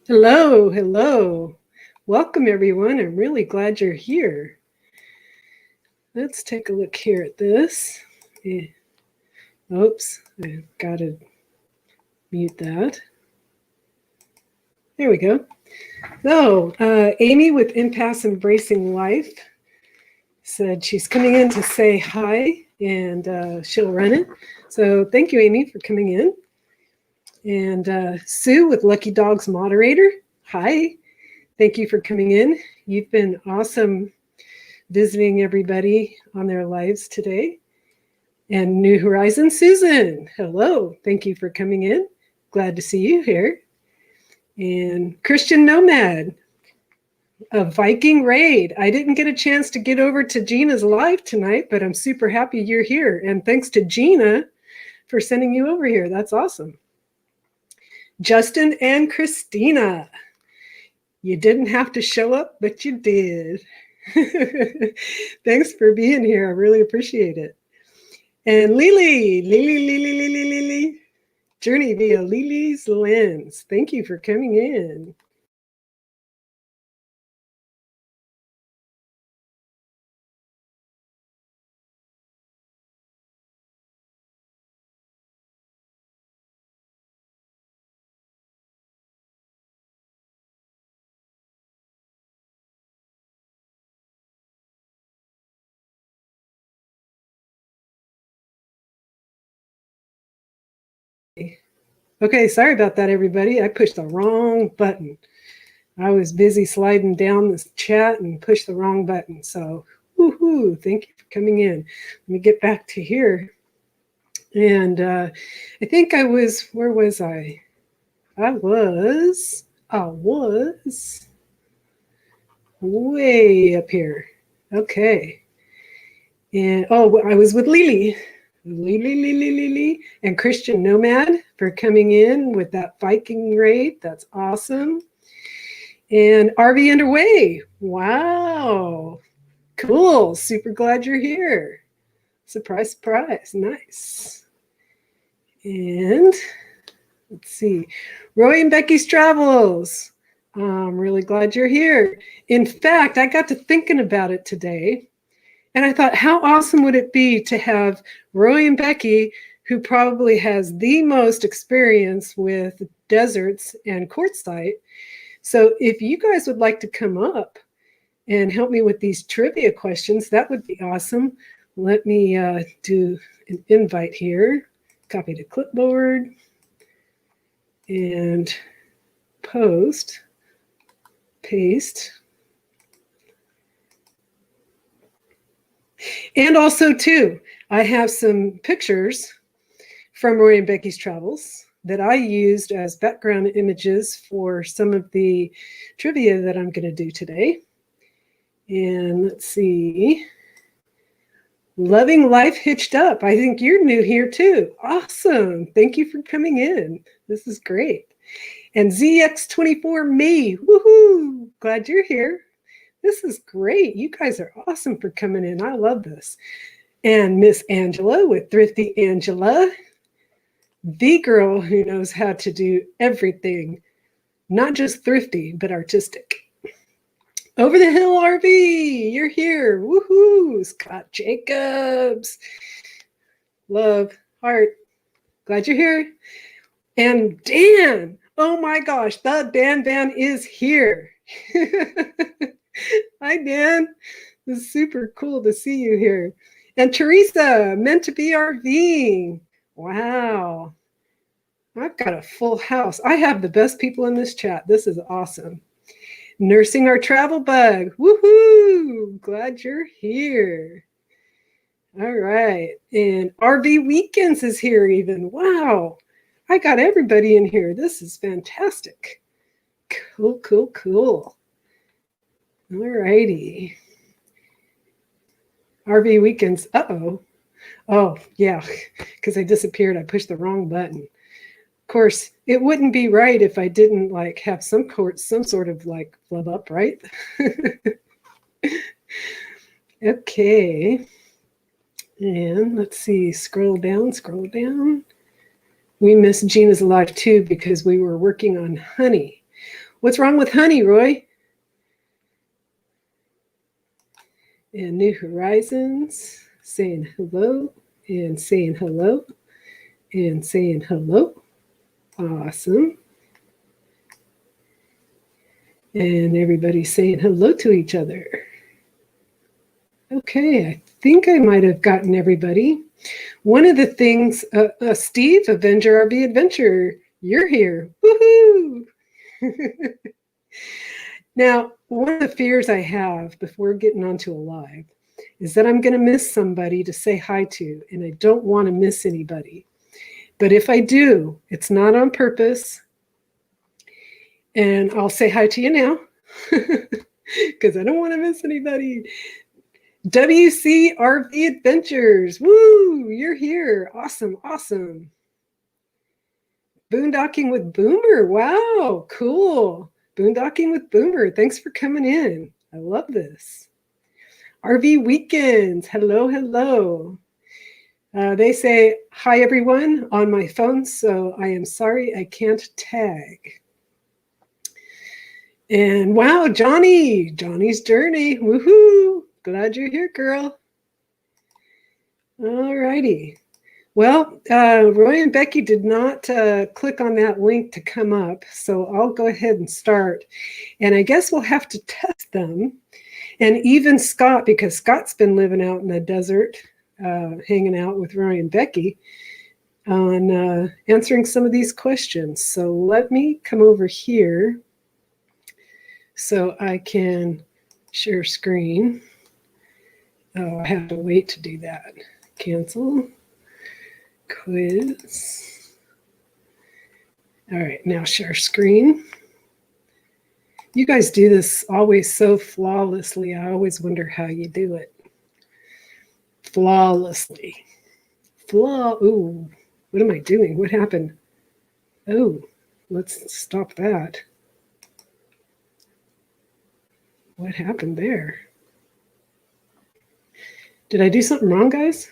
Hello, hello. Welcome, everyone. I'm really glad you're here. Let's take a look here at this. Oops, I've got to mute that. There we go. So, Amy with Impasse Embracing Life said she's coming in to say hi, and she'll run it. So thank you, Amy, for coming in. And Sue with Lucky Dogs Moderator, hi. Thank you for coming in. You've been awesome visiting everybody on their lives today. And New Horizon Susan, hello. Thank you for coming in. Glad to see you here. And Christian Nomad, a Viking raid. I didn't get a chance to get over to Gina's live tonight, but I'm super happy you're here. And thanks to Gina for sending you over here. That's awesome. Justin and Christina, you didn't have to show up, but you did. Thanks for being here. I really appreciate it. And Lily, Journey via Lily's Lens. Thank you for coming in. Okay, sorry about that, everybody. I pushed the wrong button. I was busy sliding down this chat and pushed the wrong button. So, woohoo, thank you for coming in. Let me get back to here. And I think I was, where was I? I was way up here. Okay. And oh, I was with Lily and Christian Nomad for coming in with that Viking raid. That's awesome. And RV Underway. Wow. Cool. Super glad you're here. Surprise, surprise. Nice. And let's see. Roy and Becky's Travels. I'm really glad you're here. In fact, I got to thinking about it today. And I thought, how awesome would it be to have Roy and Becky, who probably has the most experience with deserts and Quartzsite. So if you guys would like to come up and help me with these trivia questions, that would be awesome. Let me do an invite here. Copy to clipboard and paste. And also, too, I have some pictures from Roy and Becky's Travels that I used as background images for some of the trivia that I'm going to do today. And let's see. Loving Life Hitched Up. I think you're new here, too. Awesome. Thank you for coming in. This is great. And ZX24 Me. Woohoo. Glad you're here. This is great. You guys are awesome for coming in. I love this. And Miss Angela with Thrifty Angela, the girl who knows how to do everything, not just thrifty, but artistic. Over the Hill RV, you're here. Woohoo. Scott Jacobs. Love, heart. Glad you're here. And Dan. Oh my gosh, the Dan Van is here. Hi, Dan. This is super cool to see you here. And Teresa, meant to be RVing. Wow. I've got a full house. I have the best people in this chat. This is awesome. Nursing our travel bug. Woohoo. Glad you're here. All right. And RV Weekends is here even. Wow. I got everybody in here. This is fantastic. Cool, cool, cool. All righty. RV Weekends. Uh-oh. Oh, yeah, because I disappeared. I pushed the wrong button. Of course, it wouldn't be right if I didn't like have some sort of like flub up, right? Okay. And let's see. Scroll down. We missed Gina's live too because we were working on honey. What's wrong with honey, Roy? And New Horizons, saying hello, and saying hello, and saying hello. Awesome. And everybody's saying hello to each other. Okay, I think I might have gotten everybody. One of the things, Steve, Avenger RV Adventure, you're here. Woohoo! Now, one of the fears I have before getting onto a live is that I'm going to miss somebody to say hi to, and I don't want to miss anybody. But if I do, it's not on purpose. And I'll say hi to you now because I don't want to miss anybody. WCRV Adventures. Woo! You're here. Awesome. Awesome. Boondocking with Boomer. Wow. Cool. Boondocking with Boomer. Thanks for coming in. I love this. RV Weekends. Hello. Hello. They say, hi, everyone, on my phone, so I am sorry I can't tag. And wow, Johnny's Journey. Woohoo. Glad you're here, girl. All righty. Well, Roy and Becky did not click on that link to come up, so I'll go ahead and start. And I guess we'll have to test them. And even Scott, because Scott's been living out in the desert, hanging out with Roy and Becky on answering some of these questions. So let me come over here so I can share screen. Oh, I have to wait to do that. Cancel. Quiz. All right, now share screen. You guys do this always so flawlessly. I always wonder how you do it. Flawlessly. Ooh, what am I doing? What happened? Oh, let's stop that. What happened there? Did I do something wrong, guys?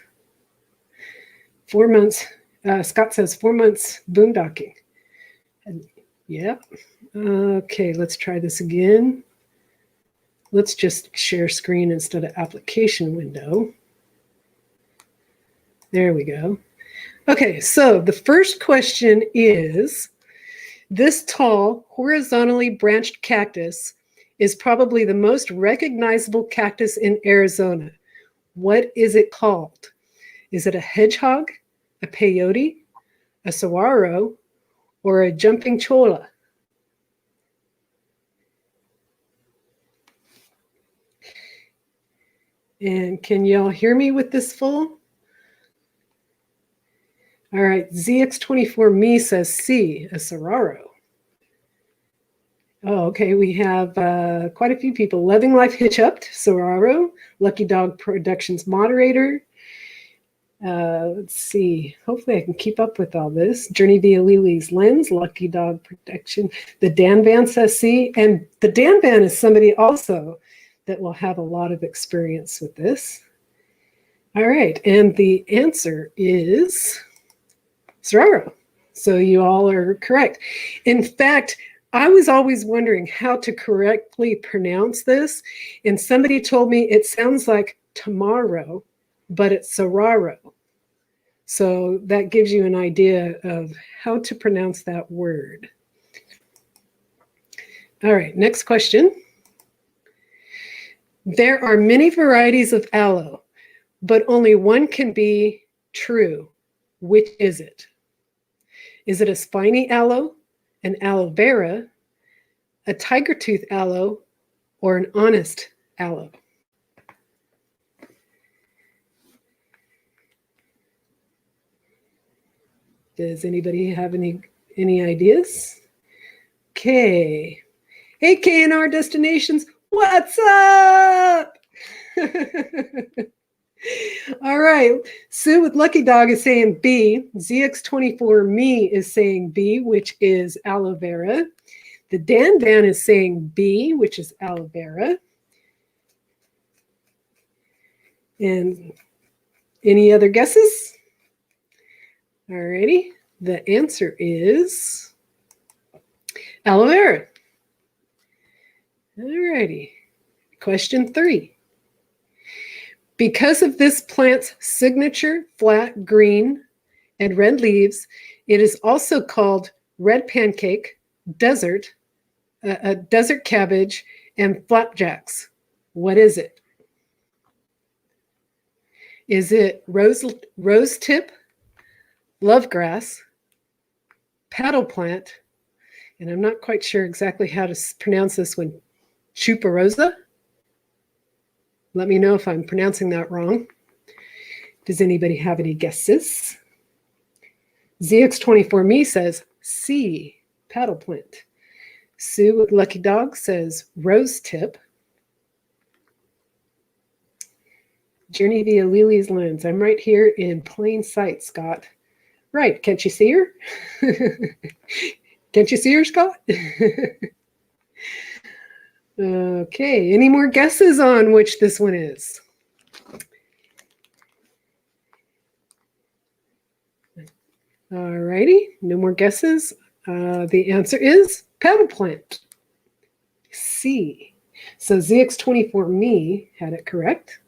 4 months. Scott says 4 months boondocking. Yep. Okay, let's try this again. Let's just share screen instead of application window. There we go. Okay, so the first question is, this tall, horizontally branched cactus is probably the most recognizable cactus in Arizona. What is it called? Is it a hedgehog, a peyote, a saguaro, or a jumping cholla? And can y'all hear me with this full? All right, ZX24Me says C, a saguaro. Oh, okay, we have quite a few people. Loving Life Hitch Upped, Saguaro. Lucky Dog Productions moderator. Let's see. Hopefully I can keep up with all this. Journey via Lily's Lens, Lucky Dog Protection. The Dan Van says C. And the Dan Van is somebody also that will have a lot of experience with this. All right, and the answer is Saguaro. So you all are correct. In fact, I was always wondering how to correctly pronounce this, and somebody told me it sounds like tomorrow, but it's Saguaro. So that gives you an idea of how to pronounce that word. All right, next question. There are many varieties of aloe, but only one can be true. Which is it? Is it a spiny aloe, an aloe vera, a tiger tooth aloe, or an honest aloe? Does anybody have any ideas? Okay. Hey, K&R Destinations, what's up? All right. Sue with Lucky Dog is saying B. ZX24Me is saying B, which is aloe vera. The Dan Van is saying B, which is aloe vera. And any other guesses? All righty. The answer is aloe vera. Alrighty. Question 3. Because of this plant's signature flat green and red leaves, it is also called red pancake, desert, desert cabbage, and flapjacks. What is it? Is it rose tip, love grass, paddle plant, and I'm not quite sure exactly how to pronounce this one, chuparosa? Let me know if I'm pronouncing that wrong. Does anybody have any guesses? ZX24Me says C, paddle plant. Sue with Lucky Dog says rose tip. Journey via Lily's lens. I'm right here in plain sight, Scott. Right, can't you see her? Can't you see her, Scott? Okay, any more guesses on which this one is? All righty, no more guesses. The answer is paddle plant. C. So ZX24Me had it correct.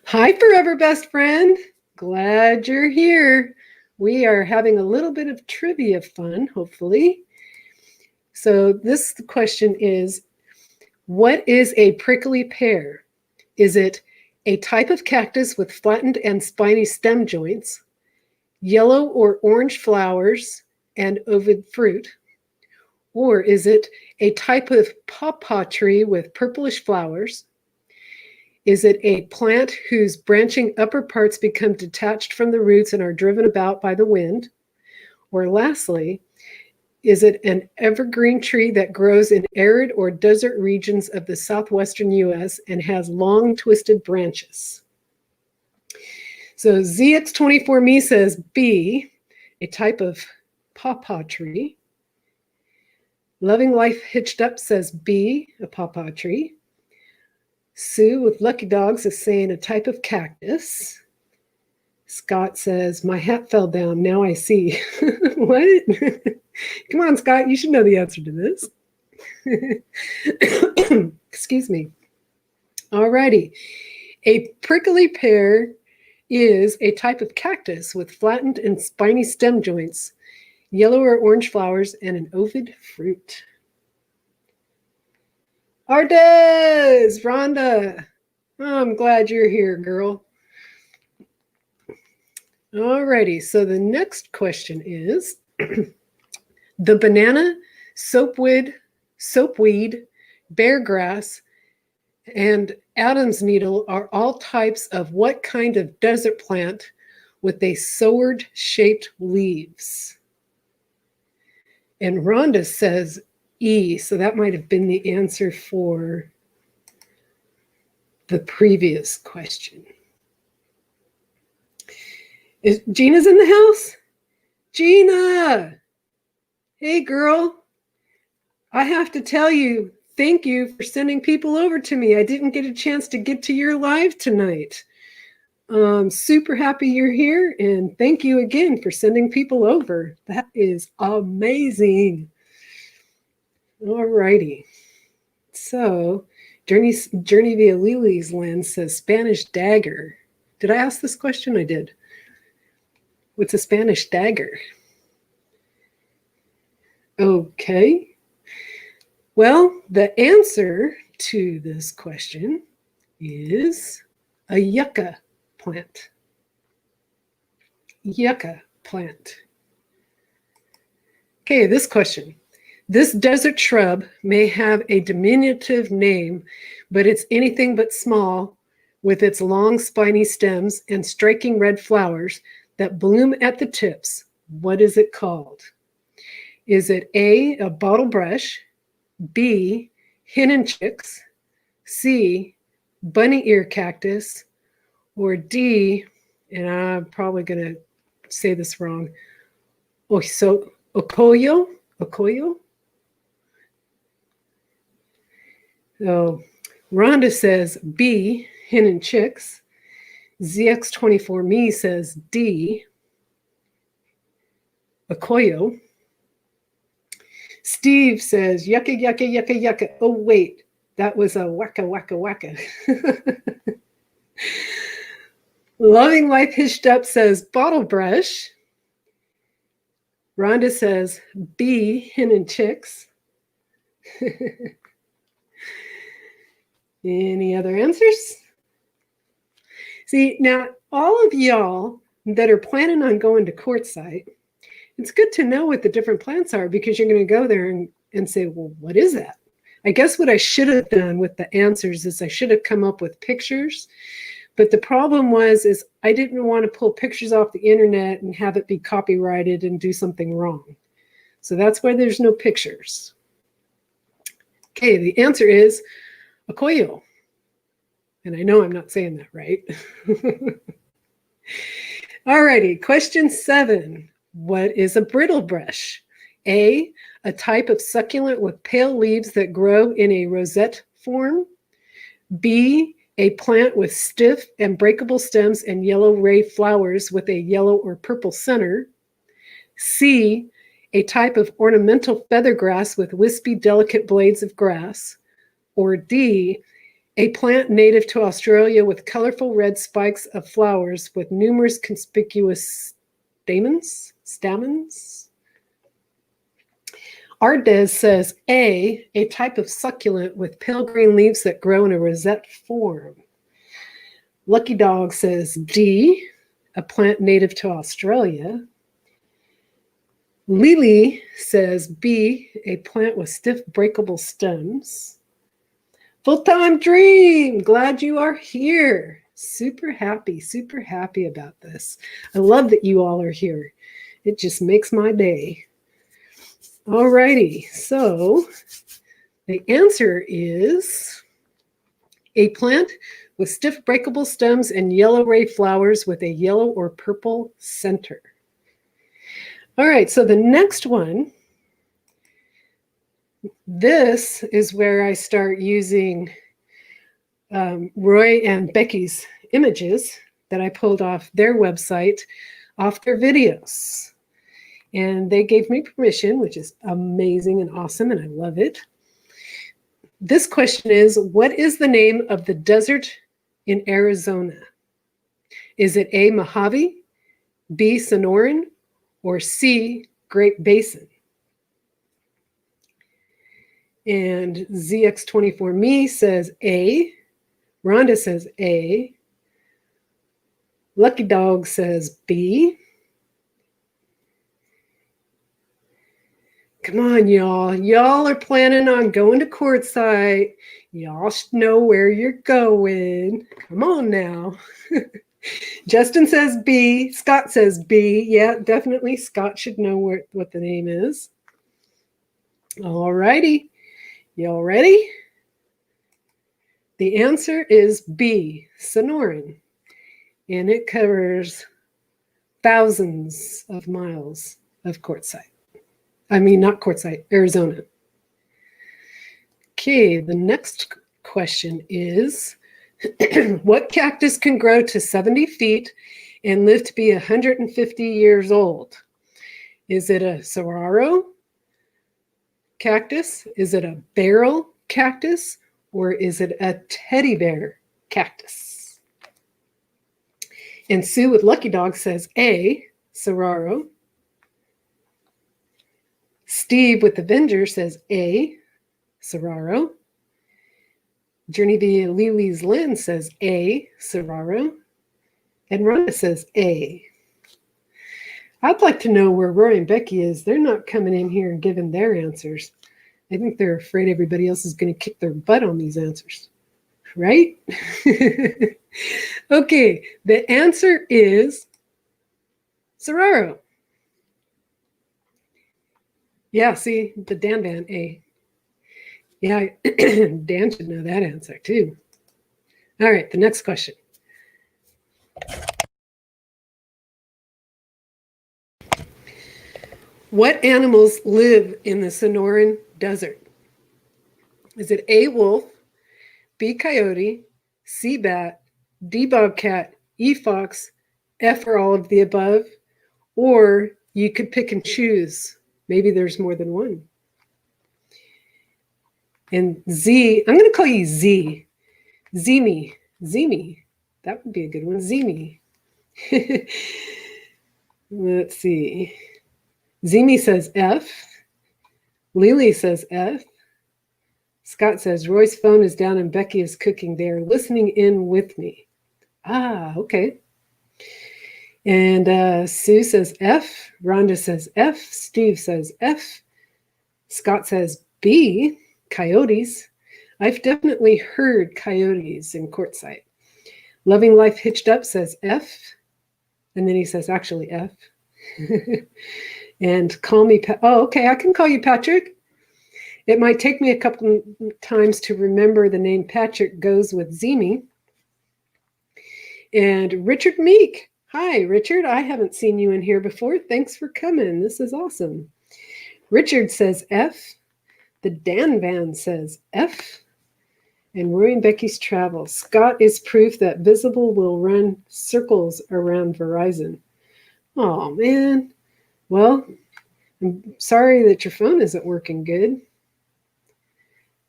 Hi, forever best friend. Glad you're here. We are having a little bit of trivia fun, hopefully. So this question is, what is a prickly pear? Is it a type of cactus with flattened and spiny stem joints, yellow or orange flowers, and ovid fruit? Or is it a type of pawpaw tree with purplish flowers? Is it a plant whose branching upper parts become detached from the roots and are driven about by the wind? Or lastly, is it an evergreen tree that grows in arid or desert regions of the southwestern U.S. and has long twisted branches? So ZX24Me says B, a type of pawpaw tree. Loving Life Hitched Up says B, a pawpaw tree. Sue with Lucky Dogs is saying a type of cactus. Scott says, my hat fell down. Now I see. What? Come on, Scott. You should know the answer to this. Excuse me. All righty. A prickly pear is a type of cactus with flattened and spiny stem joints, yellow or orange flowers, and an ovid fruit. Ardez, Rhonda. Oh, I'm glad you're here, girl. Alrighty, so the next question is, the banana, soapweed, beargrass, and Adam's needle are all types of what kind of desert plant with a sword-shaped leaves? And Rhonda says E, so that might have been the answer for the previous question. Is Gina's in the house? Gina! Hey, girl. I have to tell you, thank you for sending people over to me. I didn't get a chance to get to your live tonight. I'm super happy you're here, and thank you again for sending people over. That is amazing. All righty. So, Journey via Lily's lens says Spanish dagger. Did I ask this question? I did. What's a Spanish dagger? Okay. Well, the answer to this question is a yucca plant. Yucca plant. Okay, this question. This desert shrub may have a diminutive name, but it's anything but small, with its long spiny stems and striking red flowers that bloom at the tips. What is it called? Is it A, a bottle brush, B, hen and chicks, C, bunny ear cactus, or D, and I'm probably going to say this wrong, okoyo? So Rhonda says B, hen and chicks. ZX24Me says D, okoyo. Steve says, yucca, yucca, yucca, yucca. Oh, wait, that was a wacka, wacka, wacka. Loving Life Hitched Up says, bottle brush. Rhonda says, bee, hen and chicks. Any other answers? See, now, all of y'all that are planning on going to Quartzsite, it's good to know what the different plants are because you're going to go there and say, well, what is that? I guess what I should have done with the answers is I should have come up with pictures. But the problem is I didn't want to pull pictures off the internet and have it be copyrighted and do something wrong. So that's why there's no pictures. Okay, the answer is a coil. And I know I'm not saying that right. All righty, question 7. What is a brittle brush? A type of succulent with pale leaves that grow in a rosette form. B, a plant with stiff and breakable stems and yellow ray flowers with a yellow or purple center. C, a type of ornamental feather grass with wispy, delicate blades of grass. Or D, a plant native to Australia with colorful red spikes of flowers with numerous conspicuous stamens. Ardez says A type of succulent with pale green leaves that grow in a rosette form. Lucky Dog says D, a plant native to Australia. Lily says B, a plant with stiff breakable stems. Full-time Dream, glad you are here. Super happy about this. I love that you all are here. It just makes my day. All righty, so the answer is a plant with stiff breakable stems and yellow ray flowers with a yellow or purple center. All right, so the next one, this is where I start using Roy and Becky's images that I pulled off their website, off their videos. And they gave me permission, which is amazing and awesome, and I love it. This question is, what is the name of the desert in Arizona? Is it A, Mojave, B, Sonoran, or C, Great Basin? And ZX24Me says A. Rhonda says A. Lucky Dog says B. Come on, y'all. Y'all are planning on going to Quartzsite. Y'all should know where you're going. Come on now. Justin says B. Scott says B. Yeah, definitely. Scott should know what the name is. All righty. Y'all ready? The answer is B, Sonoran. And it covers thousands of miles of Quartzsite. I mean, not Quartzsite, Arizona. Okay, the next question is, what cactus can grow to 70 feet and live to be 150 years old? Is it a saguaro cactus? Is it a barrel cactus? Or is it a teddy bear cactus? And Sue with Lucky Dog says A, saguaro. Steve with Avenger says A, saguaro. Journey via Lily's Lynn says A, saguaro. And Rhonda says A. I'd like to know where Roy and Becky is. They're not coming in here and giving their answers. I think they're afraid everybody else is going to kick their butt on these answers. Right? Okay, the answer is saguaro. Yeah, see, the Dan A. Yeah, Dan should know that answer too. All right, the next question. What animals live in the Sonoran Desert? Is it A, wolf, B, coyote, C, bat, D, bobcat, E, fox, F, or all of the above? Or you could pick and choose. Maybe there's more than one. And Z, I'm going to call you Z. Zimi. Zimi. That would be a good one. Zimi. Let's see. Zimi says F. Lily says F. Scott says, Roy's phone is down and Becky is cooking. They are listening in with me. Ah, okay. And Sue says F. Rhonda says F. Steve says F. Scott says B. Coyotes. I've definitely heard coyotes in Quartzsite. Loving Life Hitched Up says F. And then he says actually F. And call me, oh, okay, I can call you Patrick. It might take me a couple times to remember the name Patrick goes with Zimi. And Richard Meek. Hi, Richard. I haven't seen you in here before. Thanks for coming. This is awesome. Richard says F. The Dan Van says F. And Roy and Becky's Travel. Scott is proof that Visible will run circles around Verizon. Oh, man. Well, I'm sorry that your phone isn't working good.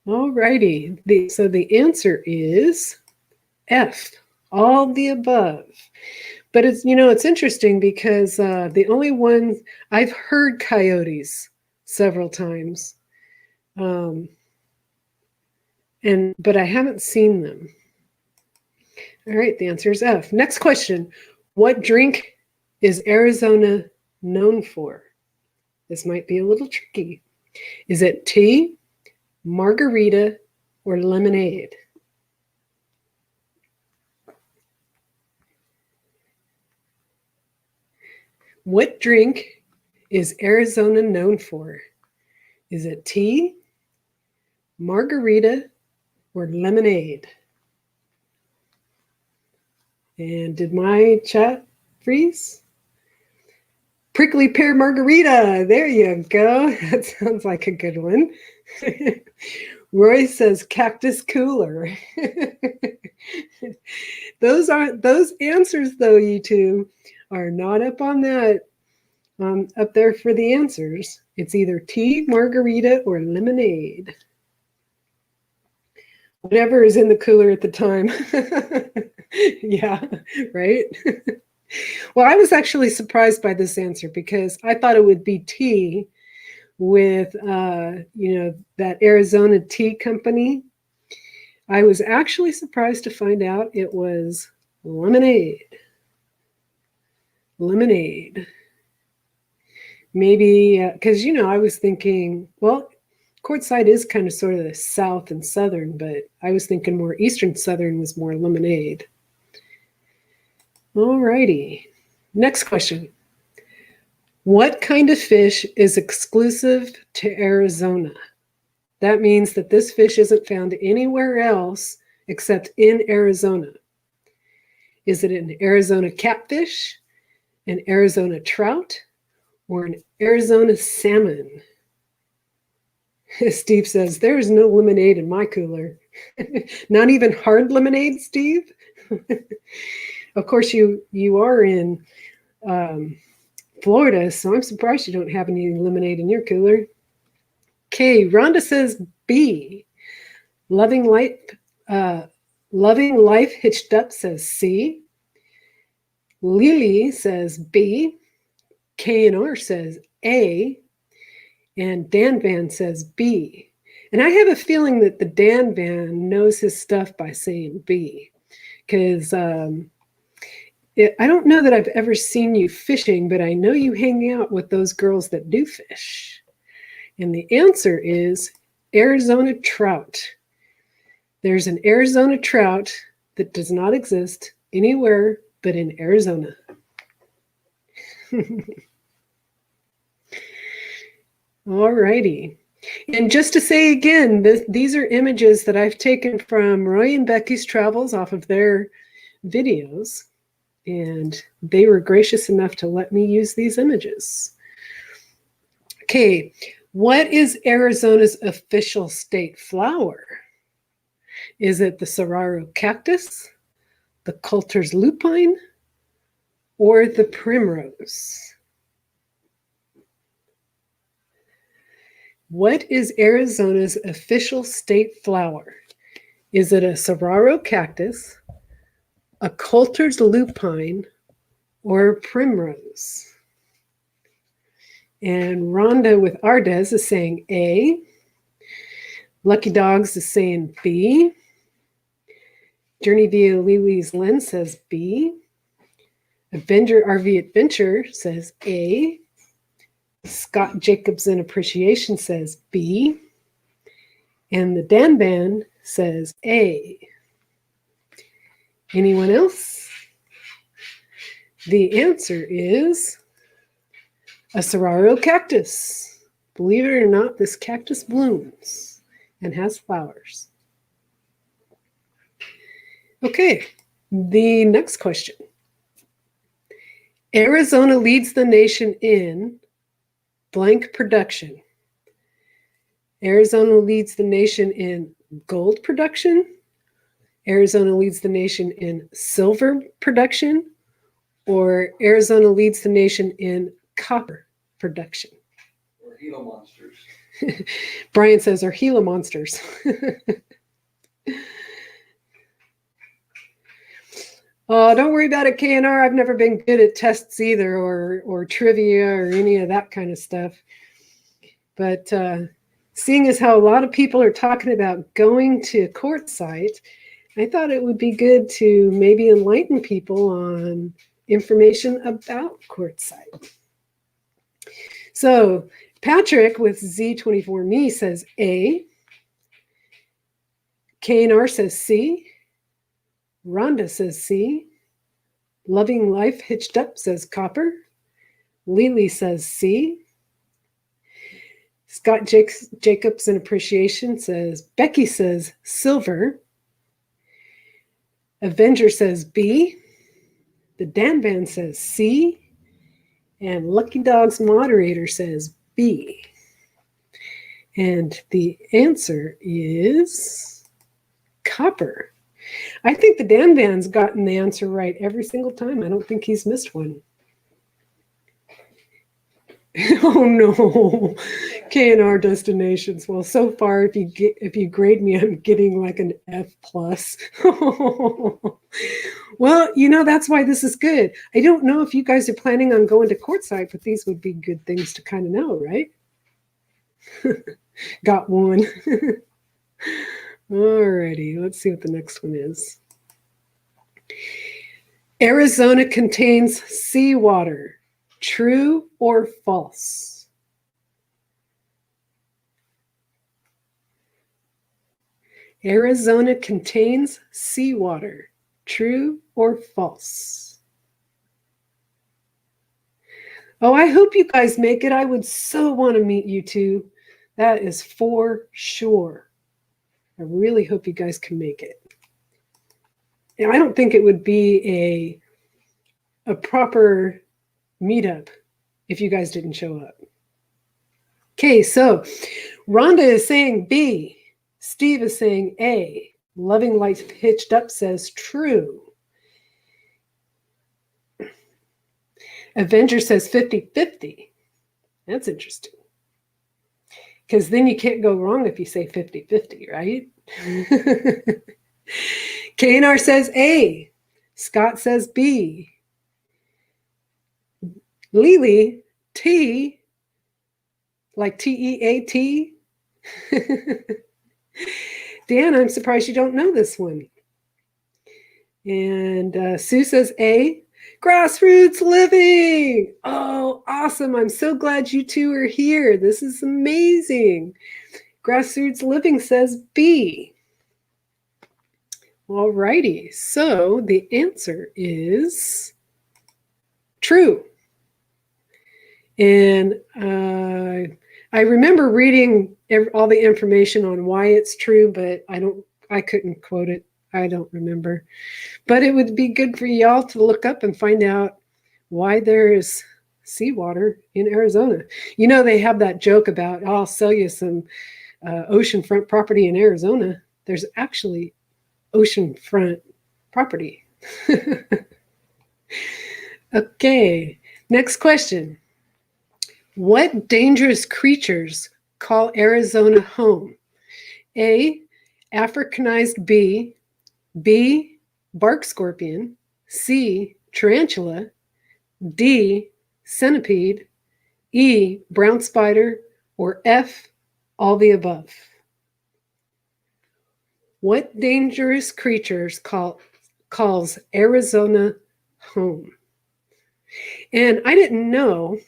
All righty. So the answer is F, all the above. But it's, it's interesting because the only one I've heard coyotes several times, but I haven't seen them. All right, the answer is F. Next question. What drink is Arizona known for? This might be a little tricky. Is it tea, margarita, or lemonade? What drink is Arizona known for? Is it tea, margarita, or lemonade? And did my chat freeze? Prickly pear margarita. There you go. That sounds like a good one. Roy says cactus cooler. Those answers, though, you two, are not up on that, up there for the answers. It's either tea, margarita, or lemonade. Whatever is in the cooler at the time. Yeah, right? Well, I was actually surprised by this answer because I thought it would be tea with, that Arizona tea company. I was actually surprised to find out it was lemonade. Lemonade. Maybe, because, I was thinking, well, Quartzsite is kind of sort of the south and southern, but I was thinking more eastern southern was more lemonade. All righty. Next question. What kind of fish is exclusive to Arizona? That means that this fish isn't found anywhere else except in Arizona. Is it an Arizona catfish, an Arizona trout, or an Arizona salmon? Steve says, there is no lemonade in my cooler. Not even hard lemonade, Steve? Of course, you are in Florida, so I'm surprised you don't have any lemonade in your cooler. Okay, Rhonda says B. Loving Life Hitched Up says C. Lily says B. K&R says A. And Dan Van says B. And I have a feeling that the Dan Van knows his stuff by saying B. Because I don't know that I've ever seen you fishing, but I know you hang out with those girls that do fish. And the answer is Arizona trout. There's an Arizona trout that does not exist anywhere but in Arizona. All righty. And just to say again, these are images that I've taken from Roy and Becky's travels off of their videos. And they were gracious enough to let me use these images. Okay, what is Arizona's official state flower? Is it the Saguaro cactus, the Coulter's lupine, or the primrose? What is Arizona's official state flower? Is it a saguaro cactus, a Coulter's lupine, or primrose? And Rhonda with Ardez is saying A. Lucky Dogs is saying B. Journey via Lily's Lens says B. Avenger RV Adventure says A. Scott Jacobs in Appreciation says B. And the Dan Band says A. Anyone else? The answer is a saguaro cactus. Believe it or not, this cactus blooms and has flowers. Okay, the next question. Arizona leads the nation in blank production. Arizona leads the nation in gold production. Arizona leads the nation in silver production. Or Arizona leads the nation in copper production. Or Gila monsters. Brian says, or Gila monsters. Oh, don't worry about it, KNR. I've never been good at tests either, or trivia or any of that kind of stuff. But seeing as how a lot of people are talking about going to Quartzsite, I thought it would be good to maybe enlighten people on information about Quartzsite. So Patrick with Z24Me says A. KNR says C. Rhonda says C. Loving Life Hitched Up says copper. Lily says C. Scott Jacobs in Appreciation says, Becky says silver. Avenger says B. The Dan Band says C. And Lucky Dogs Moderator says B. And the answer is copper. I think the Dan Band's gotten the answer right every single time. I don't think he's missed one. Oh no, K&R destinations. Well, so far, if you grade me, I'm getting like an F plus. Well, you know, that's why this is good. I don't know if you guys are planning on going to Quartzsite, but these would be good things to kind of know, right? Got one. Alrighty, let's see what the next one is. Arizona contains seawater. True or false? Arizona contains seawater. True or false? Oh, I hope you guys make it. I would so want to meet you two. That is for sure. I really hope you guys can make it. And I don't think it would be a proper meetup if you guys didn't show up. Okay, so Rhonda is saying B. Steve is saying A. Loving Life Hitched Up says true. Avenger says 50-50. That's interesting. Because then you can't go wrong if you say 50-50, right? KNR says A. Scott says B. Lily, T, like T-E-A-T. Dan, I'm surprised you don't know this one. And Sue says A. Grassroots living. Oh, awesome. I'm so glad you two are here. This is amazing. Grassroots living says B. All righty. So the answer is true. And I remember reading all the information on why it's true, but I couldn't quote it. I don't remember. But it would be good for y'all to look up and find out why there is seawater in Arizona. You know, they have that joke about, oh, I'll sell you some oceanfront property in Arizona. There's actually oceanfront property. Okay, next question. What dangerous creatures call Arizona home? A, africanized bee, B, bark scorpion, C, tarantula, D, centipede, E, brown spider, or F, all the above. What dangerous creatures calls Arizona home? And I didn't know,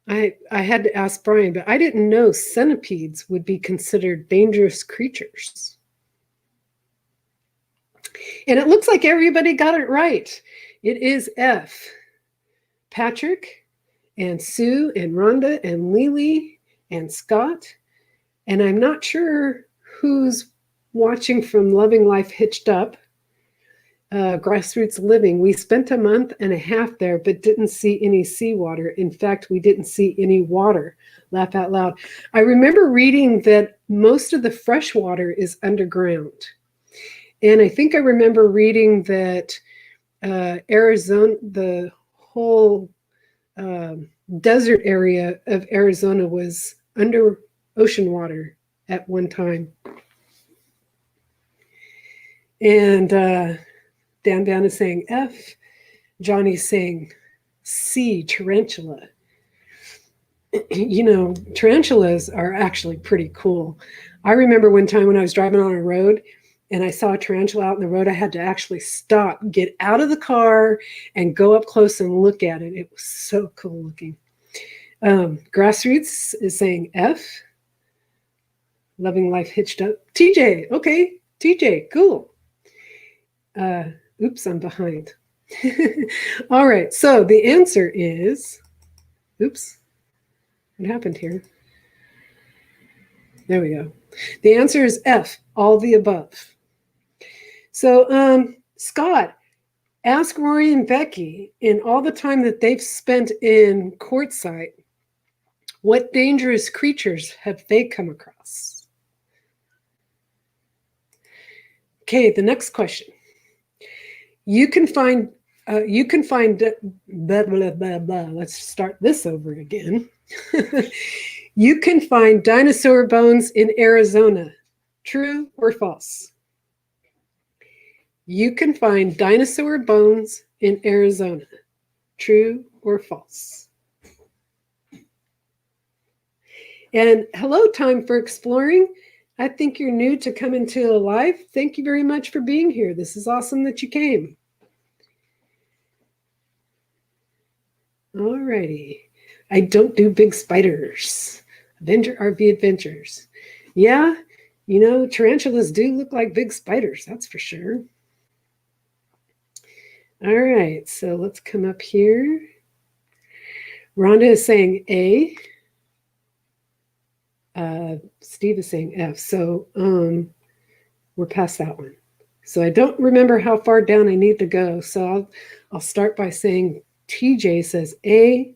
I had to ask Brian, but I didn't know centipedes would be considered dangerous creatures. And it looks like everybody got it right. It is F. Patrick and Sue and Rhonda and Lily and Scott. And I'm not sure who's watching from Loving Life Hitched Up. Grassroots Living. We spent a month and a half there, but didn't see any seawater. In fact, we didn't see any water. Laugh out loud. I remember reading that most of the fresh water is underground. And I think I remember reading that Arizona, the whole desert area of Arizona was under ocean water at one time. And Dan is saying F. Johnny's saying C, tarantula. You know, tarantulas are actually pretty cool. I remember one time when I was driving on a road and I saw a tarantula out in the road, I had to actually stop, get out of the car, and go up close and look at it. It was so cool looking. Grassroots is saying F. Loving Life Hitched Up. TJ, okay. TJ, cool. Oops, I'm behind. All right, so the answer is, oops, what happened here? There we go. The answer is F, all the above. So, Scott, ask Rory and Becky, in all the time that they've spent in Quartzsite, what dangerous creatures have they come across? Okay, the next question. You can find blah, blah, blah, blah. Let's start this over again. You can find dinosaur bones in Arizona. True or false? You can find dinosaur bones in Arizona. True or false? And hello, Time for Exploring. I think you're new to Coming to Life. Thank you very much for being here. This is awesome that you came. All righty. I don't do big spiders. Avenger RV Adventures. Yeah, you know, tarantulas do look like big spiders, that's for sure. All right, so let's come up here. Rhonda is saying A. Steve is saying F. So we're past that one. So I don't remember how far down I need to go. So I'll start by saying TJ says A.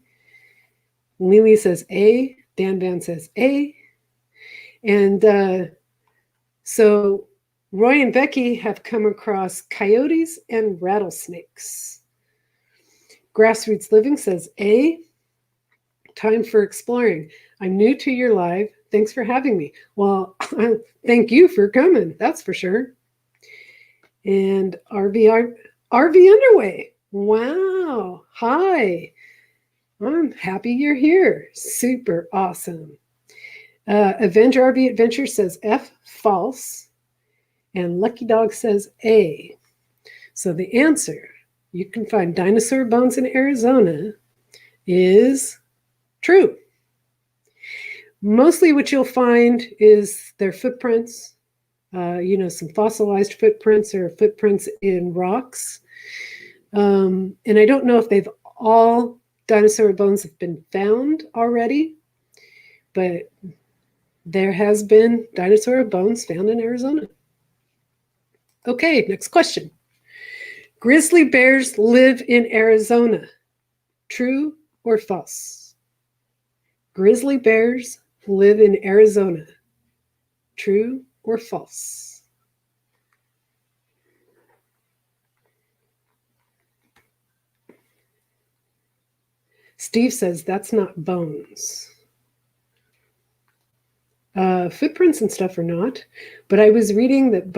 Lily says A. Dan says A. And so Roy and Becky have come across coyotes and rattlesnakes. Grassroots Living says A. Time for Exploring. I'm new to your live. Thanks for having me. Well, thank you for coming. That's for sure. And RV Underway. Wow. Hi. I'm happy you're here. Super awesome. Avenger RV Adventure says F, false. And Lucky Dog says A. So the answer, you can find dinosaur bones in Arizona, is true. Mostly what you'll find is their footprints, some fossilized footprints or footprints in rocks. And I don't know if all dinosaur bones have been found already, but there has been dinosaur bones found in Arizona. Okay, next question. Grizzly bears live in Arizona. True or false? Grizzly bears live in Arizona. True or false? Steve says that's not bones. Footprints and stuff are not, but I was reading that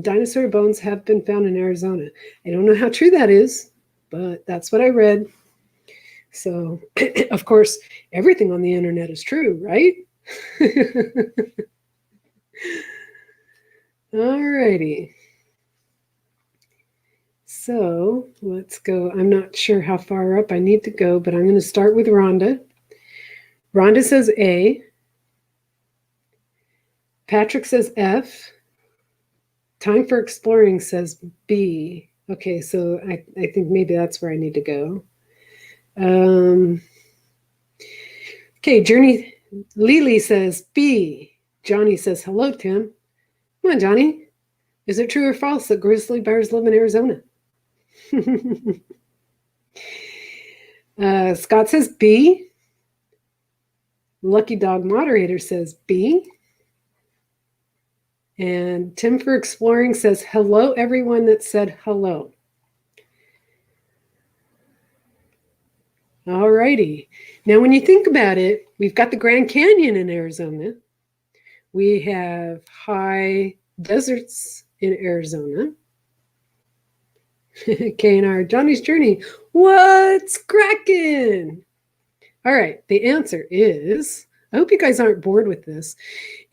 dinosaur bones have been found in Arizona. I don't know how true that is, but that's what I read. So, of course, everything on the internet is true, right? Alrighty. So let's go. I'm not sure how far up I need to go, but I'm going to start with Rhonda. Rhonda says A. Patrick says F. Time for Exploring says B. Okay, so I think maybe that's where I need to go. Okay, Journey Lily says B. Johnny says, hello, Tim. Come on, Johnny. Is it true or false that grizzly bears live in Arizona? Scott says B. Lucky Dog Moderator says B. And Tim for Exploring says, hello, everyone that said hello. All righty. Now, when you think about it, we've got the Grand Canyon in Arizona. We have high deserts in Arizona. K&R, Johnny's Journey. What's cracking? All right, the answer is, I hope you guys aren't bored with this.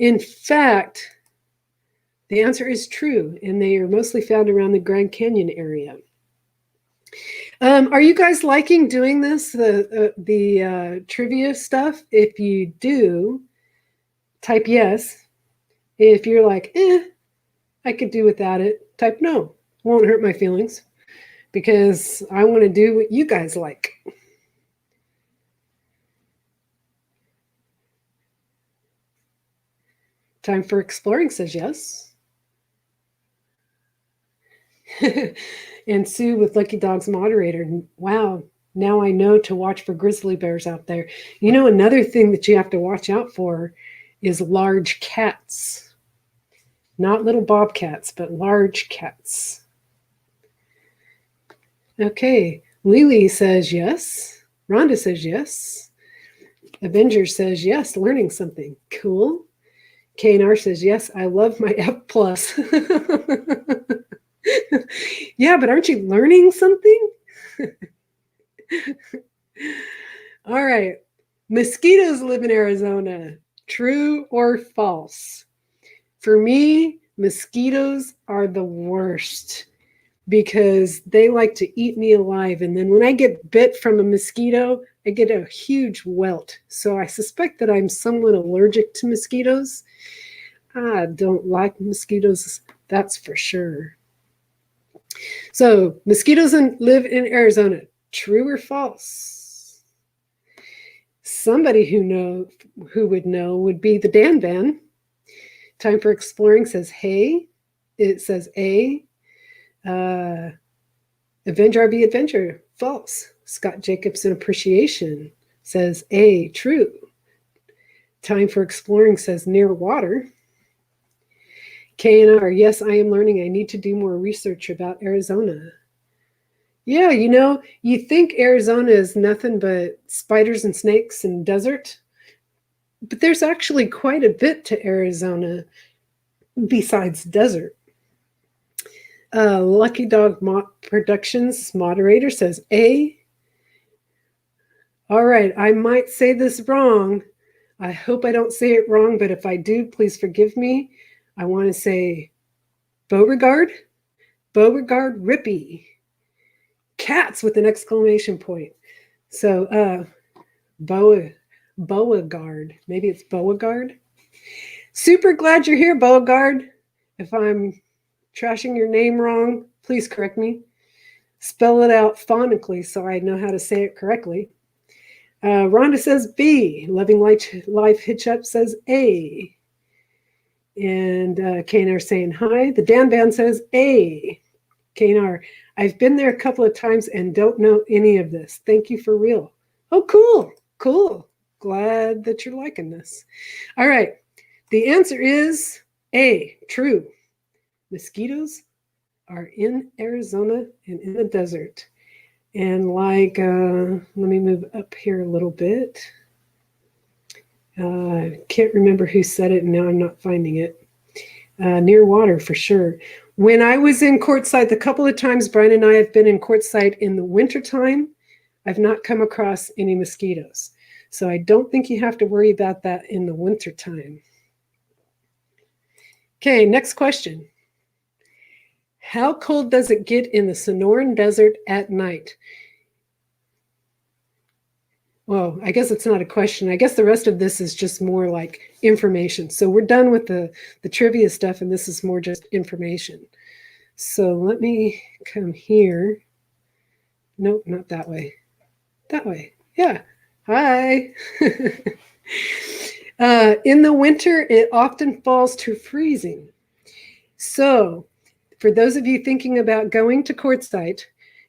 In fact, the answer is true, and they are mostly found around the Grand Canyon area. Are you guys liking doing this, the trivia stuff? If you do, type yes. If you're like, I could do without it, type no. Won't hurt my feelings, because I want to do what you guys like. Time for Exploring says yes. And Sue with Lucky Dogs Moderator. Wow, now I know to watch for grizzly bears out there. You know, another thing that you have to watch out for is large cats. Not little bobcats, but large cats. Okay, Lily says yes. Rhonda says yes. Avenger says yes, learning something. Cool. K&R says yes, I love my F+. Yeah, but aren't you learning something? All right. Mosquitoes live in Arizona. True or false? For me, mosquitoes are the worst because they like to eat me alive. And then when I get bit from a mosquito, I get a huge welt. So I suspect that I'm somewhat allergic to mosquitoes. I don't like mosquitoes, that's for sure. So mosquitoes live in Arizona. True or false? Somebody who would know would be the Dan Van. Time for Exploring says hey. It says A. Avenger RB Adventure. False. Scott Jacobson Appreciation says A. True. Time for Exploring says near water. K&R, yes, I am learning. I need to do more research about Arizona. Yeah, you know, you think Arizona is nothing but spiders and snakes and desert, but there's actually quite a bit to Arizona besides desert. Lucky Dog Productions moderator says A. All right, I might say this wrong. I hope I don't say it wrong, but if I do, please forgive me. I want to say Beauregard Rippy. Cats with an exclamation point. So Beauregard. Maybe it's Beauregard. Super glad you're here, Beauregard. If I'm trashing your name wrong, please correct me. Spell it out phonetically so I know how to say it correctly. Rhonda says B. Loving Life Hitch Up says A. And K&R saying hi. The Dan Band says A. K&R, I've been there a couple of times and don't know any of this. Thank you for real. Oh, cool. Cool. Glad that you're liking this. All right. The answer is A. True. Mosquitoes are in Arizona and in the desert. And like, let me move up here a little bit. Can't remember who said it, and now I'm not finding it. Near water, for sure. When I was in Quartzsite, the couple of times Brian and I have been in Quartzsite in the wintertime, I've not come across any mosquitoes. So I don't think you have to worry about that in the wintertime. Okay, next question. How cold does it get in the Sonoran Desert at night? Well, I guess it's not a question. I guess the rest of this is just more like information. So we're done with the trivia stuff, and this is more just information. So let me come here. Nope, not that way. That way. Yeah. Hi. In the winter, it often falls to freezing. So for those of you thinking about going to Quartzsite,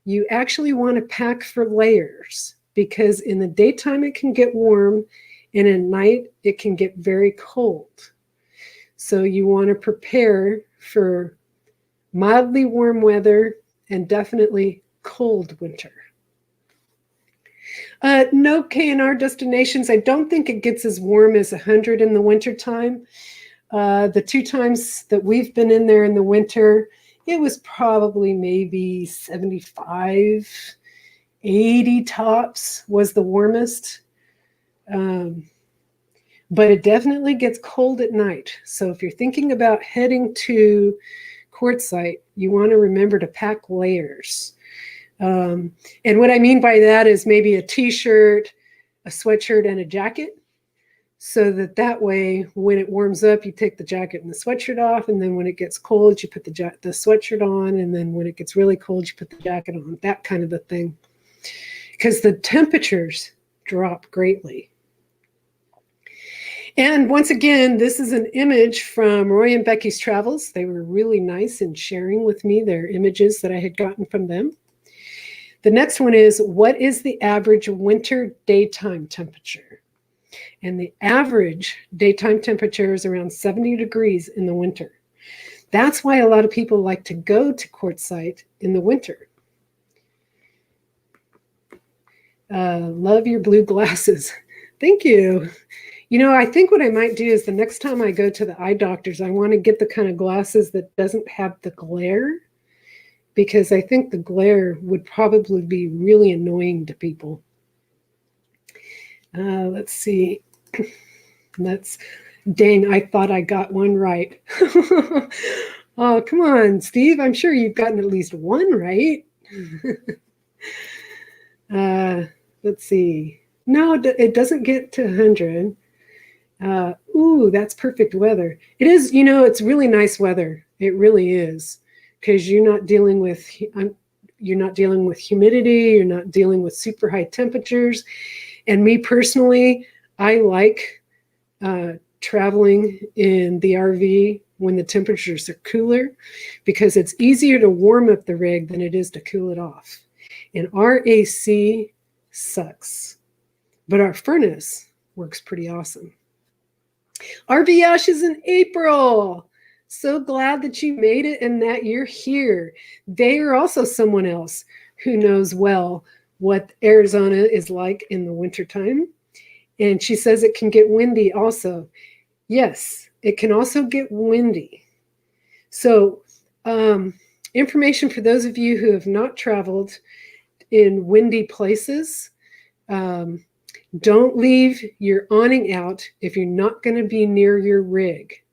you actually want to pack for layers, because in the daytime it can get warm, and at night it can get very cold. So you want to prepare for mildly warm weather and definitely cold winter. No K&R destinations. I don't think it gets as warm as 100 in the wintertime. The 2 times that we've been in there in the winter, it was probably maybe 75, 80 tops was the warmest. But it definitely gets cold at night. So if you're thinking about heading to Quartzsite, you want to remember to pack layers. And what I mean by that is maybe a t-shirt, a sweatshirt, and a jacket. So that way, when it warms up, you take the jacket and the sweatshirt off. And then when it gets cold, you put the sweatshirt on. And then when it gets really cold, you put the jacket on, that kind of a thing. Because the temperatures drop greatly. And once again, this is an image from Roy and Becky's travels. They were really nice in sharing with me their images that I had gotten from them. The next one is, what is the average winter daytime temperature? And the average daytime temperature is around 70 degrees in the winter. That's why a lot of people like to go to Quartzsite in the winter. Love your blue glasses. Thank you. You know, I think what I might do is the next time I go to the eye doctors, I want to get the kind of glasses that doesn't have the glare, because I think the glare would probably be really annoying to people. Let's see. Dang, I thought I got one right. Oh, come on, Steve. I'm sure you've gotten at least one right. Let's see. No, it doesn't get to 100. Ooh, that's perfect weather. It is, you know, it's really nice weather. It really is, because you're not dealing with humidity. You're not dealing with super high temperatures. And me personally, I like traveling in the RV when the temperatures are cooler, because it's easier to warm up the rig than it is to cool it off. And our AC sucks, but our furnace works pretty awesome. RV Ash is in April. So glad that you made it and that you're here. They are also someone else who knows well what Arizona is like in the wintertime. And she says it can get windy also. Yes, it can also get windy. So information for those of you who have not traveled in windy places. Don't leave your awning out if you're not going to be near your rig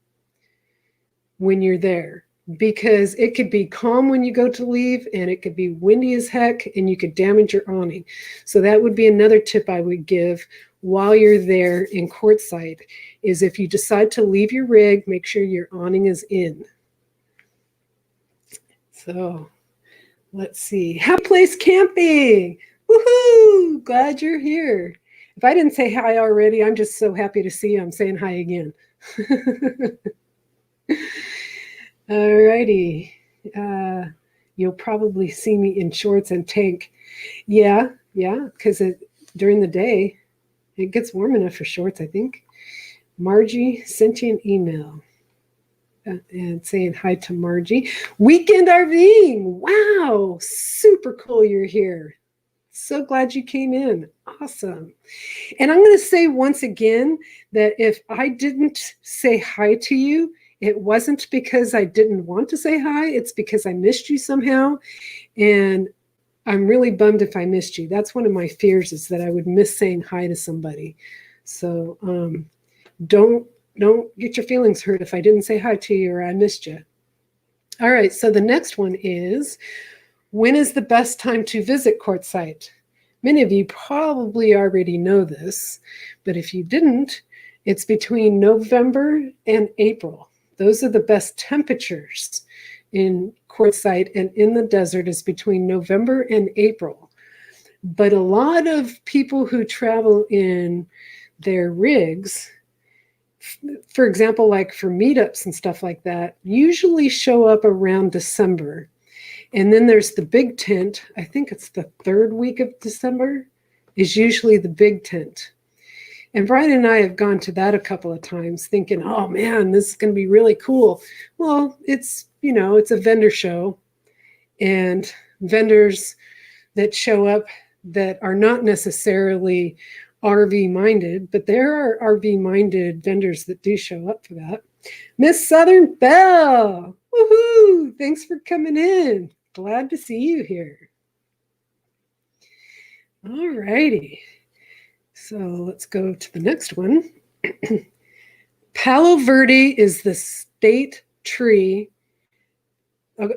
when you're there, because it could be calm when you go to leave and it could be windy as heck and you could damage your awning. So that would be another tip I would give while you're there in Quartzsite, is if you decide to leave your rig, make sure your awning is in. So let's see. Happy Place Camping. Woohoo! Glad you're here. If I didn't say hi already, I'm just so happy to see you. I'm saying hi again. All righty. You'll probably see me in shorts and tank. Yeah, because during the day, it gets warm enough for shorts, I think. Margie sent you an email and saying hi to Margie. Weekend RVing. Wow, super cool you're here. So glad you came in. Awesome. And I'm going to say once again that if I didn't say hi to you, it wasn't because I didn't want to say hi. It's because I missed you somehow. And I'm really bummed if I missed you. That's one of my fears, is that I would miss saying hi to somebody. So don't get your feelings hurt if I didn't say hi to you or I missed you. All right, so the next one is, when is the best time to visit Quartzsite? Many of you probably already know this, but if you didn't, it's between November and April. Those are the best temperatures in Quartzsite and in the desert, is between November and April. But a lot of people who travel in their rigs, for example, like for meetups and stuff like that, usually show up around December. And then there's the big tent. I think it's the third week of December is usually the big tent. And Brian and I have gone to that a couple of times thinking, oh man, this is going to be really cool. Well, it's, it's a vendor show, and vendors that show up that are not necessarily RV minded, but there are RV minded vendors that do show up for that. Miss Southern Belle, woohoo! Thanks for coming in. Glad to see you here. All righty. So let's go to the next one. Palo Verde is the state tree.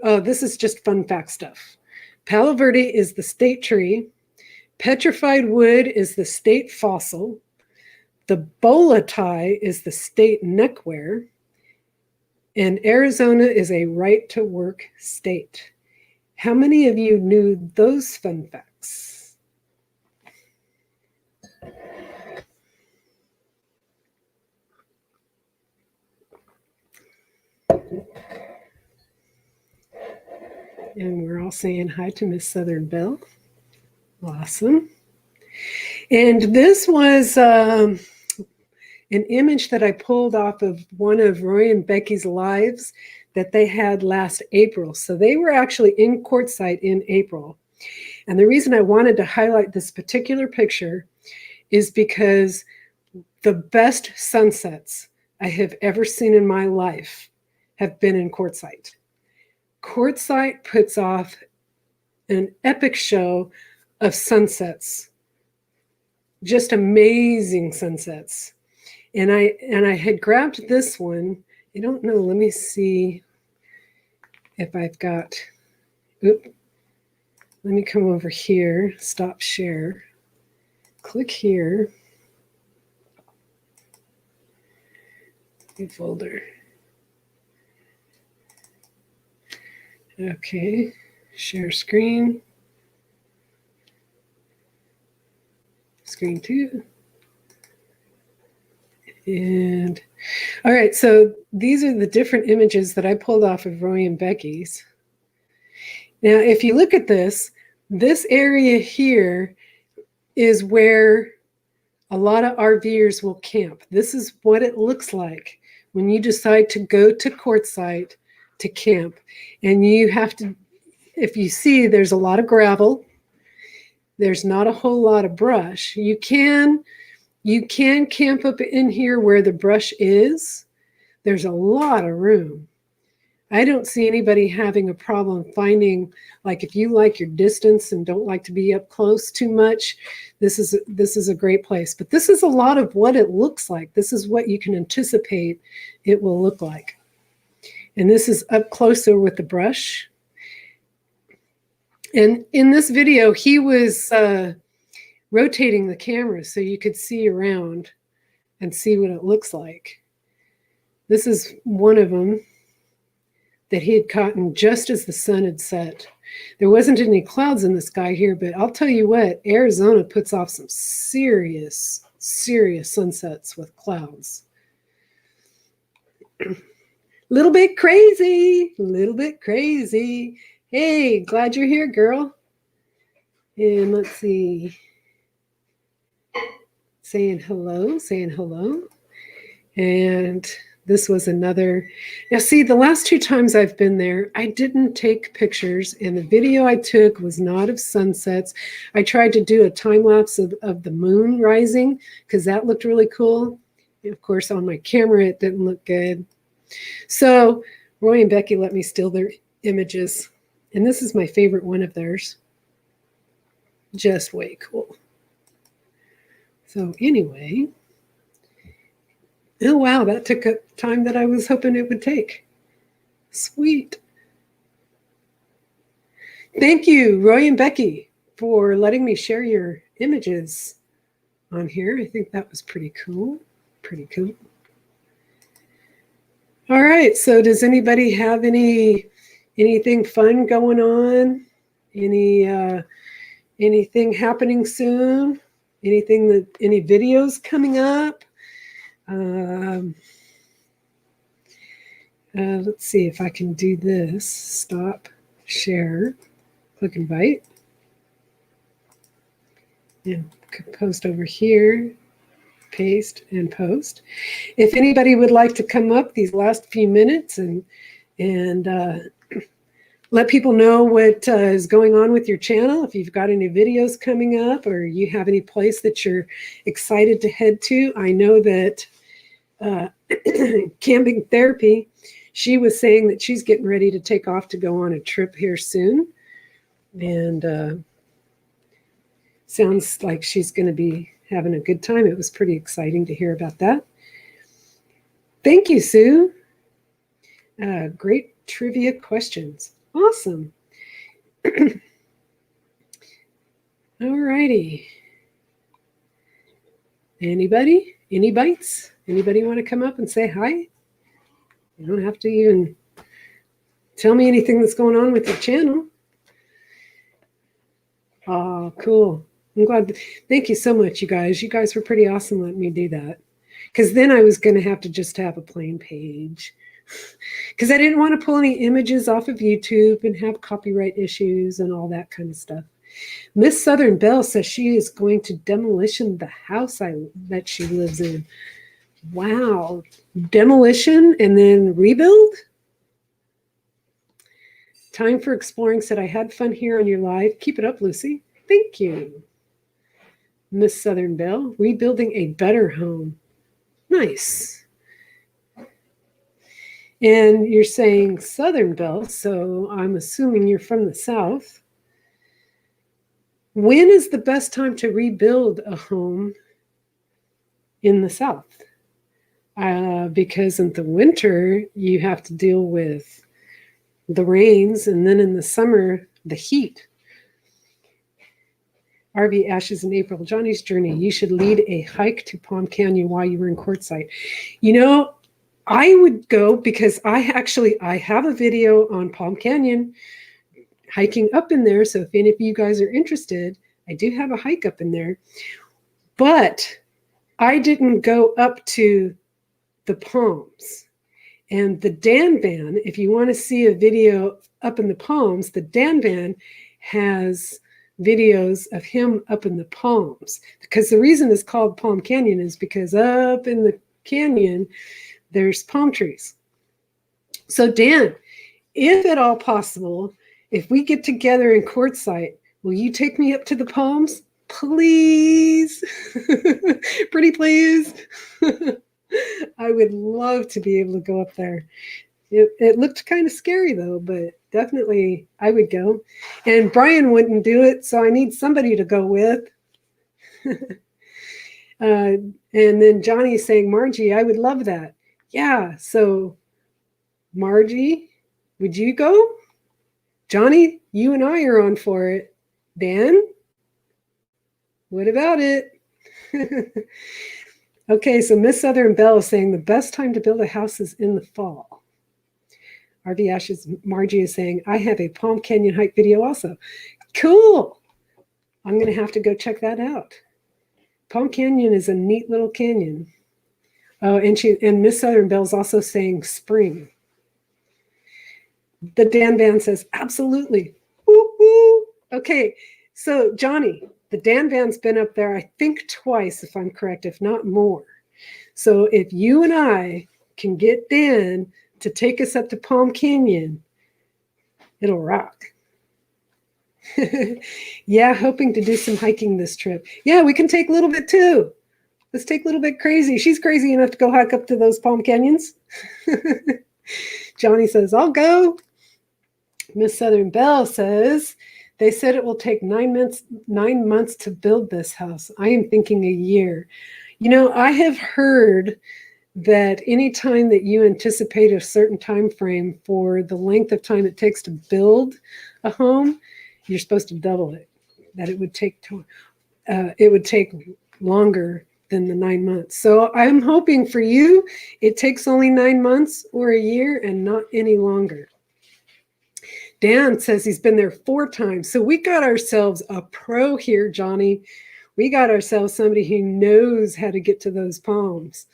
Oh, this is just fun fact stuff. Palo Verde is the state tree. Petrified wood is the state fossil. The bola tie is the state neckwear. And Arizona is a right-to-work state. How many of you knew those fun facts? And we're all saying hi to Miss Southern Belle. Awesome. And this was an image that I pulled off of one of Roy and Becky's lives that they had last April. So they were actually in Quartzsite in April. And the reason I wanted to highlight this particular picture is because the best sunsets I have ever seen in my life have been in Quartzsite. Quartzsite puts off an epic show of sunsets, just amazing sunsets. And I had grabbed this one. I don't know, let me see if I've got, let me come over here, stop share, click here, new folder. Okay, share screen, screen 2. And all right, so these are the different images that I pulled off of Roy and Becky's. Now, if you look at this area here is where a lot of RVers will camp. This is what it looks like when you decide to go to Quartzsite to camp. And you have to, if you see, there's a lot of gravel. There's not a whole lot of brush. You can camp up in here where the brush is. There's a lot of room. I don't see anybody having a problem finding, like, if you like your distance and don't like to be up close too much, this is a great place. But this is a lot of what it looks like. This is what you can anticipate it will look like. And this is up closer with the brush. And in this video, he was rotating the camera so you could see around and see what it looks like. This is one of them that he had caught just as the sun had set. There wasn't any clouds in the sky here, but I'll tell you what, Arizona puts off some serious sunsets with clouds. Little bit crazy. Hey, glad you're here, girl. And let's see. Saying hello. And this was another. Now, see, the last 2 times I've been there, I didn't take pictures, and the video I took was not of sunsets. I tried to do a time lapse of the moon rising because that looked really cool. And of course, on my camera, it didn't look good. So Roy and Becky let me steal their images, and this is my favorite one of theirs. Just way cool. So anyway, oh wow, that took a time that I was hoping it would take. Sweet. Thank you, Roy and Becky, for letting me share your images on here. I think that was pretty cool. Pretty cool. All right, so does anybody have anything fun going on? Anything happening soon? Any videos coming up? Let's see if I can do this. Stop, share, click invite. And post over here. Paste and post. If anybody would like to come up these last few minutes and let people know what is going on with your channel, if you've got any videos coming up or you have any place that you're excited to head to. I know that Camping Therapy, she was saying that she's getting ready to take off to go on a trip here soon. And sounds like she's going to be having a good time. It was pretty exciting to hear about that. Thank you, Sue. Great trivia questions. Awesome. All righty. Anybody? Any bites? Anybody want to come up and say hi? You don't have to even tell me anything that's going on with your channel. Oh, cool. I'm glad. Thank you so much, you guys. You guys were pretty awesome letting me do that. Because then I was going to have to just have a plain page. Because I didn't want to pull any images off of YouTube and have copyright issues and all that kind of stuff. Miss Southern Belle says she is going to demolition the house that she lives in. Wow. Demolition and then rebuild? Time for exploring said, I had fun here on your live. Keep it up, Lucy. Thank you. Miss Southern Belle, rebuilding a better home. Nice. And you're saying Southern Belle, so I'm assuming you're from the South. When is the best time to rebuild a home in the South? Because in the winter, you have to deal with the rains, and then in the summer, the heat. RV Ashes in April, Johnny's Journey. You should lead a hike to Palm Canyon while you were in Quartzsite. You know, I would go because I have a video on Palm Canyon hiking up in there. So if any of you guys are interested, I do have a hike up in there. But I didn't go up to the Palms. And the Dan Van, if you want to see a video up in the Palms, the Dan Van has videos of him up in the Palms. Because the reason it's called Palm Canyon is because up in the canyon, there's palm trees. So Dan, if at all possible, if we get together in Quartzsite, will you take me up to the Palms? Please. Pretty please. I would love to be able to go up there. It looked kind of scary though, but definitely I would go. And Brian wouldn't do it, so I need somebody to go with. And then Johnny's saying, Margie, I would love that. Yeah, so Margie, would you go? Johnny, you and I are on for it. Dan, what about it? Okay, so Miss Southern Belle is saying the best time to build a house is in the fall. RV Ashes, Margie is saying, I have a Palm Canyon hike video also. Cool. I'm going to have to go check that out. Palm Canyon is a neat little canyon. Oh, and Miss Southern Belle is also saying spring. The Dan Van says, absolutely. Woo-hoo. Okay, so Johnny, the Dan Van's been up there, I think twice, if I'm correct, if not more. So if you and I can get Dan to take us up to Palm Canyon, it'll rock. Yeah, hoping to do some hiking this trip. Yeah, we can take a little bit too. Let's take a little bit crazy. She's crazy enough to go hike up to those Palm Canyons. Johnny says, I'll go. Miss Southern Belle says, they said it will take 9 months to build this house. I am thinking a year. You know, I have heard that any time that you anticipate a certain time frame for the length of time it takes to build a home, you're supposed to double it. That it would take longer than the 9 months. So I'm hoping for you, it takes only 9 months or a year and not any longer. Dan says he's been there 4 times. So we got ourselves a pro here, Johnny. We got ourselves somebody who knows how to get to those palms.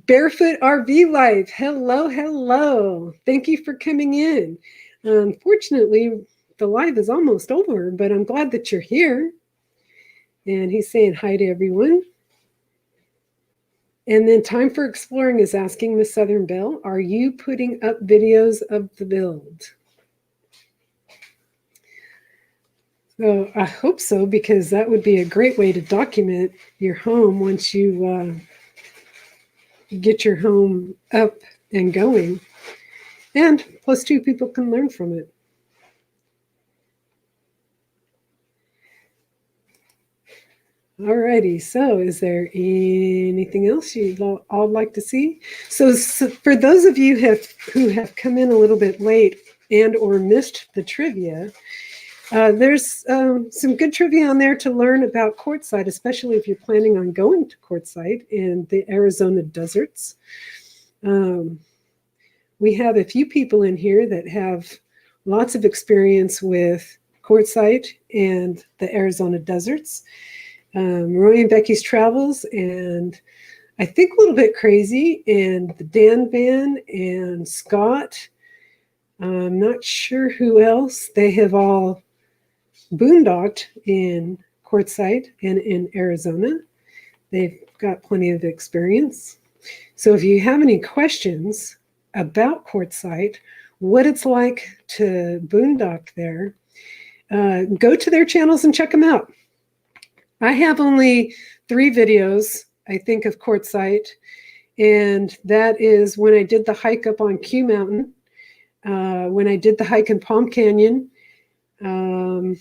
Barefoot RV Life. Hello, hello. Thank you for coming in. Unfortunately, the live is almost over, but I'm glad that you're here. And he's saying hi to everyone. And then Time for Exploring is asking Miss Southern Belle, are you putting up videos of the build? So I hope so, because that would be a great way to document your home once you get your home up and going. And plus 2 people can learn from it. Alrighty, so is there anything else you'd all like to see? So for those of you who have come in a little bit late and or missed the trivia, there's some good trivia on there to learn about Quartzsite, especially if you're planning on going to Quartzsite in the Arizona deserts. We have a few people in here that have lots of experience with Quartzsite and the Arizona deserts. Roy and Becky's Travels, and I think a little bit crazy, and the Dan Van and Scott. I'm not sure who else. They have all boondocked in Quartzsite and in Arizona. They've got plenty of experience. So if you have any questions about Quartzsite, what it's like to boondock there, go to their channels and check them out. I have only 3 videos, I think, of Quartzsite, and that is when I did the hike up on Q Mountain, when I did the hike in Palm Canyon, and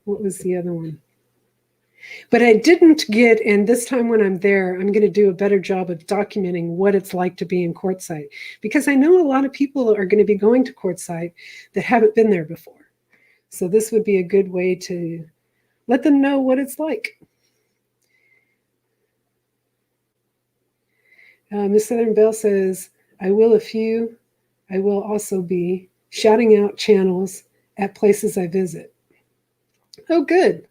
what was the other one? But I didn't get, and this time when I'm there, I'm going to do a better job of documenting what it's like to be in Quartzsite, because I know a lot of people are going to be going to Quartzsite that haven't been there before. So this would be a good way to let them know what it's like. Miss Southern Belle says, I will also be shouting out channels at places I visit. Oh, good.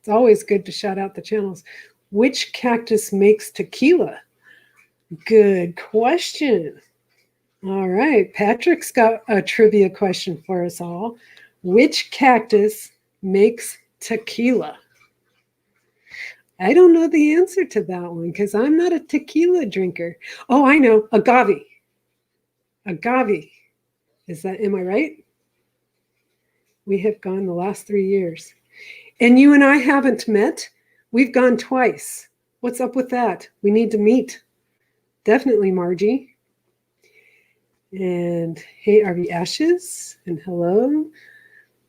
It's always good to shout out the channels. Which cactus makes tequila? Good question. All right, Patrick's got a trivia question for us all. Which cactus makes tequila? I don't know the answer to that one because I'm not a tequila drinker. Oh, I know, agave. Agave. Am I right? We have gone the last 3 years. And you and I haven't met. We've gone twice. What's up with that? We need to meet. Definitely, Margie. And hey, RV Ashes. And hello.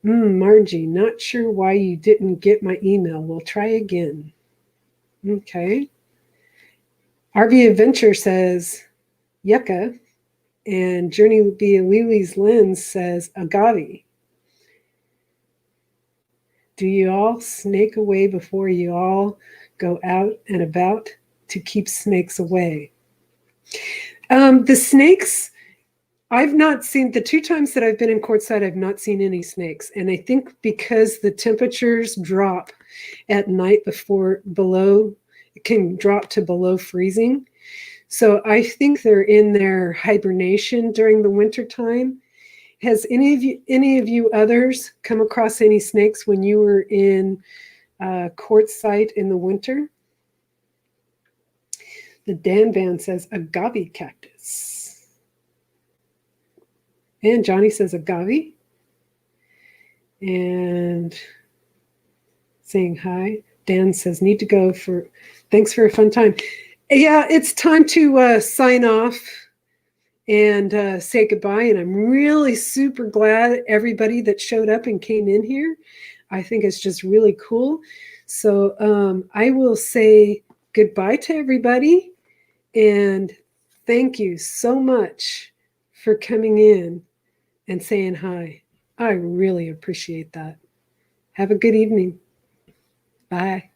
Margie, not sure why you didn't get my email. We'll try again. Okay. RV Adventure says yucca. And Journey via Lily's Lens says agave. Do you all snake away before you all go out and about to keep snakes away? The snakes, I've not seen, the 2 times that I've been in Quartzsite, I've not seen any snakes. And I think because the temperatures drop at night it can drop to below freezing. So I think they're in their hibernation during the winter time. Has any of you others come across any snakes when you were in Quartzsite in the winter? The Dan Van says agave cactus. And Johnny says agave. And saying hi. Dan says, need to go for, thanks for a fun time. Yeah, it's time to sign off and say goodbye. And I'm really super glad everybody that showed up and came in here. I think it's just really cool. So I will say goodbye to everybody. And thank you so much for coming in and saying hi. I really appreciate that. Have a good evening. Bye.